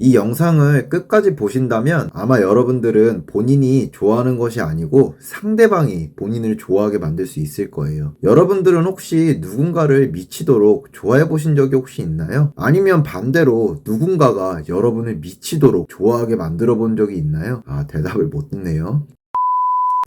이 영상을 끝까지 보신다면 아마 여러분들은 본인이 좋아하는 것이 아니고 상대방이 본인을 좋아하게 만들 수 있을 거예요. 여러분들은 혹시 누군가를 미치도록 좋아해 보신 적이 혹시 있나요? 아니면 반대로 누군가가 여러분을 미치도록 좋아하게 만들어 본 적이 있나요? 대답을 못 듣네요.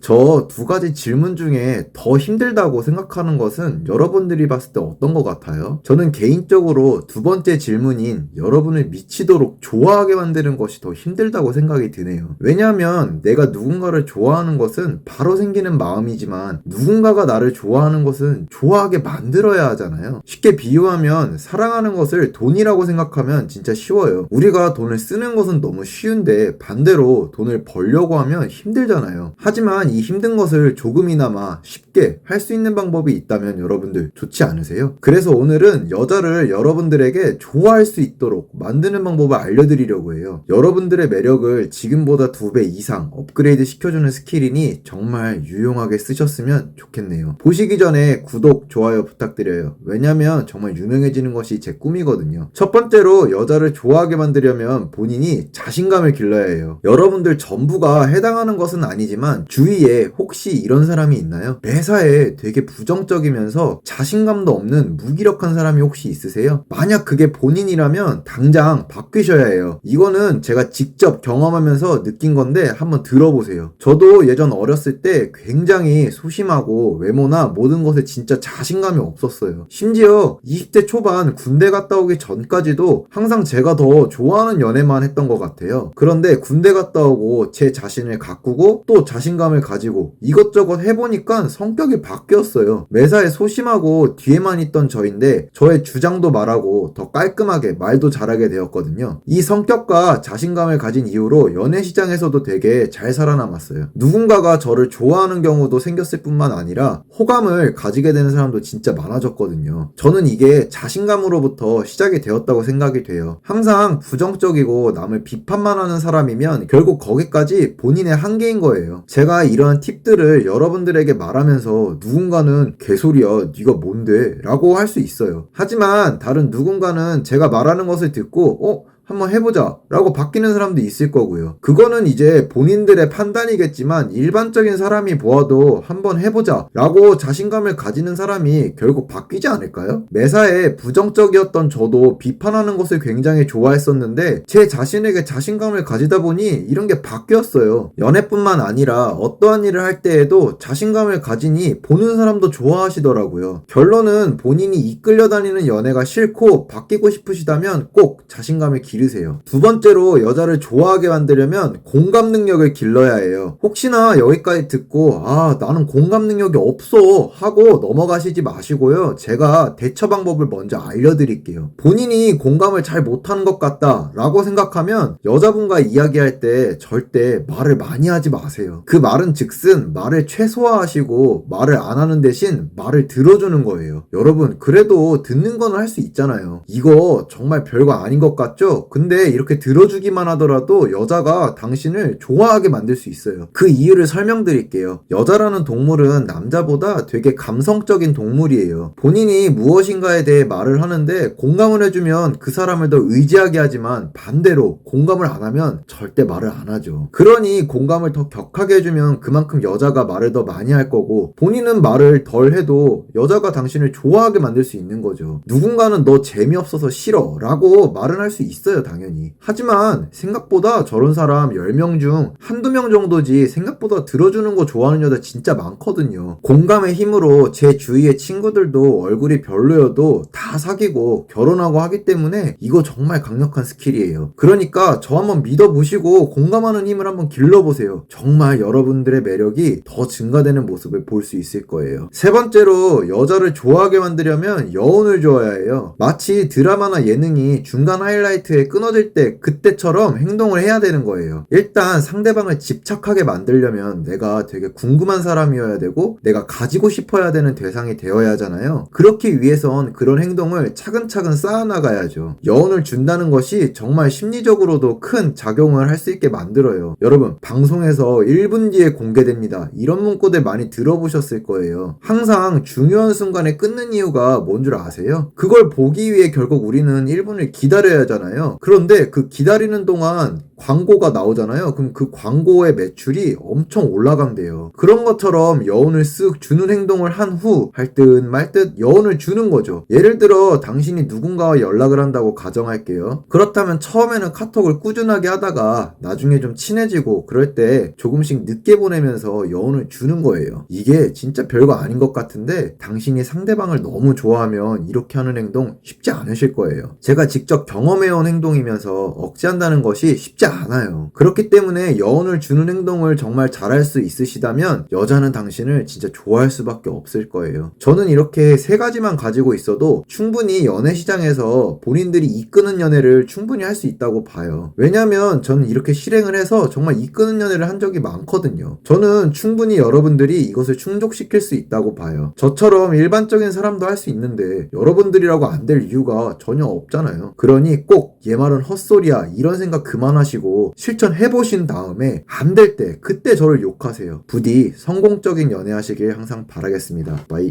저 두 가지 질문 중에 더 힘들다고 생각하는 것은 여러분들이 봤을 때 어떤 것 같아요? 저는 개인적으로 두 번째 질문인 여러분을 미치도록 좋아하게 만드는 것이 더 힘들다고 생각이 드네요. 왜냐하면 내가 누군가를 좋아하는 것은 바로 생기는 마음이지만 누군가가 나를 좋아하는 것은 좋아하게 만들어야 하잖아요. 쉽게 비유하면 사랑하는 것을 돈이라고 생각하면 진짜 쉬워요. 우리가 돈을 쓰는 것은 너무 쉬운데 반대로 돈을 벌려고 하면 힘들잖아요. 하지만 이 힘든 것을 조금이나마 쉽게 할 수 있는 방법이 있다면 여러분들 좋지 않으세요? 그래서 오늘은 여자를 여러분들에게 좋아할 수 있도록 만드는 방법을 알려드리려고 해요. 여러분들의 매력을 지금보다 2배 이상 업그레이드 시켜주는 스킬이니 정말 유용하게 쓰셨으면 좋겠네요. 보시기 전에 구독, 좋아요 부탁드려요. 왜냐면 정말 유명해지는 것이 제 꿈이거든요. 첫 번째로 여자를 좋아하게 만들려면 본인이 자신감을 길러야 해요. 여러분들 전부가 해당하는 것은 아니지만 주위에 혹시 이런 사람이 있나요? 매사에 되게 부정적이면서 자신감도 없는 무기력한 사람이 혹시 있으세요? 만약 그게 본인이라면 당장 바뀌셔야 해요. 이거는 제가 직접 경험하면서 느낀 건데 한번 들어보세요. 저도 예전 어렸을 때 굉장히 소심하고 외모나 모든 것에 진짜 자신감이 없었어요. 심지어 20대 초반 군대 갔다 오기 전까지도 항상 제가 더 좋아하는 연애만 했던 것 같아요. 그런데 군대 갔다 오고 제 자신을 가꾸고 또 자신감을 가지고 이것저것 해보니까 성격이 바뀌었어요. 매사에 소심하고 뒤에만 있던 저인데 저의 주장도 말하고 더 깔끔하게 말도 잘하게 되었거든요. 이 성격과 자신감을 가진 이후로 연애 시장에서도 되게 잘 살아남았어요. 누군가가 저를 좋아하는 경우도 생겼을 뿐만 아니라 호감을 가지게 되는 사람도 진짜 많아졌거든요. 저는 이게 자신감으로부터 시작이 되었다고 생각이 돼요. 항상 부정적이고 남을 비판만 하는 사람이면 결국 거기까지 본인의 한계인 거예요. 제가 이런 팁들을 여러분들에게 말하면서 누군가는 개소리야 네가 뭔데? 라고 할 수 있어요. 하지만 다른 누군가는 제가 말하는 것을 듣고 한번 해보자 라고 바뀌는 사람도 있을 거고요. 그거는 이제 본인들의 판단이겠지만 일반적인 사람이 보아도 한번 해보자 라고 자신감을 가지는 사람이 결국 바뀌지 않을까요? 매사에 부정적이었던 저도 비판하는 것을 굉장히 좋아했었는데 제 자신에게 자신감을 가지다 보니 이런 게 바뀌었어요. 연애뿐만 아니라 어떠한 일을 할 때에도 자신감을 가지니 보는 사람도 좋아하시더라고요. 결론은 본인이 이끌려 다니는 연애가 싫고 바뀌고 싶으시다면 꼭 자신감을 기르세요. 두 번째로 여자를 좋아하게 만들려면 공감 능력을 길러야 해요. 혹시나 여기까지 듣고 나는 공감 능력이 없어 하고 넘어가시지 마시고요. 제가 대처 방법을 먼저 알려드릴게요. 본인이 공감을 잘 못하는 것 같다 라고 생각하면 여자분과 이야기할 때 절대 말을 많이 하지 마세요. 그 말은 즉슨 말을 최소화하시고 말을 안 하는 대신 말을 들어주는 거예요. 여러분 그래도 듣는 건 할 수 있잖아요. 이거 정말 별거 아닌 것 같죠? 근데 이렇게 들어주기만 하더라도 여자가 당신을 좋아하게 만들 수 있어요. 그 이유를 설명드릴게요. 여자라는 동물은 남자보다 되게 감성적인 동물이에요. 본인이 무엇인가에 대해 말을 하는데 공감을 해주면 그 사람을 더 의지하게 하지만 반대로 공감을 안 하면 절대 말을 안 하죠. 그러니 공감을 더 격하게 해주면 그만큼 여자가 말을 더 많이 할 거고 본인은 말을 덜 해도 여자가 당신을 좋아하게 만들 수 있는 거죠. 누군가는 너 재미없어서 싫어 라고 말은 할 수 있어요 당연히. 하지만 생각보다 저런 사람 10명 중 한두 명 정도지 생각보다 들어주는 거 좋아하는 여자 진짜 많거든요. 공감의 힘으로 제 주위의 친구들도 얼굴이 별로여도 다 사귀고 결혼하고 하기 때문에 이거 정말 강력한 스킬이에요. 그러니까 저 한번 믿어보시고 공감하는 힘을 한번 길러보세요. 정말 여러분들의 매력이 더 증가되는 모습을 볼 수 있을 거예요. 세 번째로 여자를 좋아하게 만들려면 여운을 줘야 해요. 마치 드라마나 예능이 중간 하이라이트에 끊어질 때 그때처럼 행동을 해야 되는 거예요. 일단 상대방을 집착하게 만들려면 내가 되게 궁금한 사람이어야 되고 내가 가지고 싶어야 되는 대상이 되어야 하잖아요. 그렇기 위해선 그런 행동을 차근차근 쌓아나가야죠. 여운을 준다는 것이 정말 심리적으로도 큰 작용을 할 수 있게 만들어요. 여러분 방송에서 1분 뒤에 공개됩니다. 이런 문구들 많이 들어보셨을 거예요. 항상 중요한 순간에 끊는 이유가 뭔 줄 아세요? 그걸 보기 위해 결국 우리는 1분을 기다려야 하잖아요. 하잖아요. 그런데 그 기다리는 동안 광고가 나오잖아요. 그럼 그 광고의 매출이 엄청 올라간대요. 그런 것처럼 여운을 쓱 주는 행동을 한 후 할 듯 말 듯 여운을 주는 거죠. 예를 들어 당신이 누군가와 연락을 한다고 가정할게요. 그렇다면 처음에는 카톡을 꾸준하게 하다가 나중에 좀 친해지고 그럴 때 조금씩 늦게 보내면서 여운을 주는 거예요. 이게 진짜 별거 아닌 것 같은데 당신이 상대방을 너무 좋아하면 이렇게 하는 행동 쉽지 않으실 거예요. 제가 직접 경험해온 행동이면서 억제한다는 것이 쉽지 않아요. 그렇기 때문에 여운을 주는 행동을 정말 잘할 수 있으시다면 여자는 당신을 진짜 좋아할 수밖에 없을 거예요. 저는 이렇게 세 가지만 가지고 있어도 충분히 연애 시장에서 본인들이 이끄는 연애를 충분히 할 수 있다고 봐요. 왜냐면 저는 이렇게 실행을 해서 정말 이끄는 연애를 한 적이 많거든요. 저는 충분히 여러분들이 이것을 충족시킬 수 있다고 봐요. 저처럼 일반적인 사람도 할 수 있는데 여러분들이라고 안 될 이유가 전혀 없잖아요. 그러니 꼭 얘 말은 헛소리야 이런 생각 그만하시고 실천해보신 다음에 안 될 때 그때 저를 욕하세요. 부디 성공적인 연애 하시길 항상 바라겠습니다. 바이.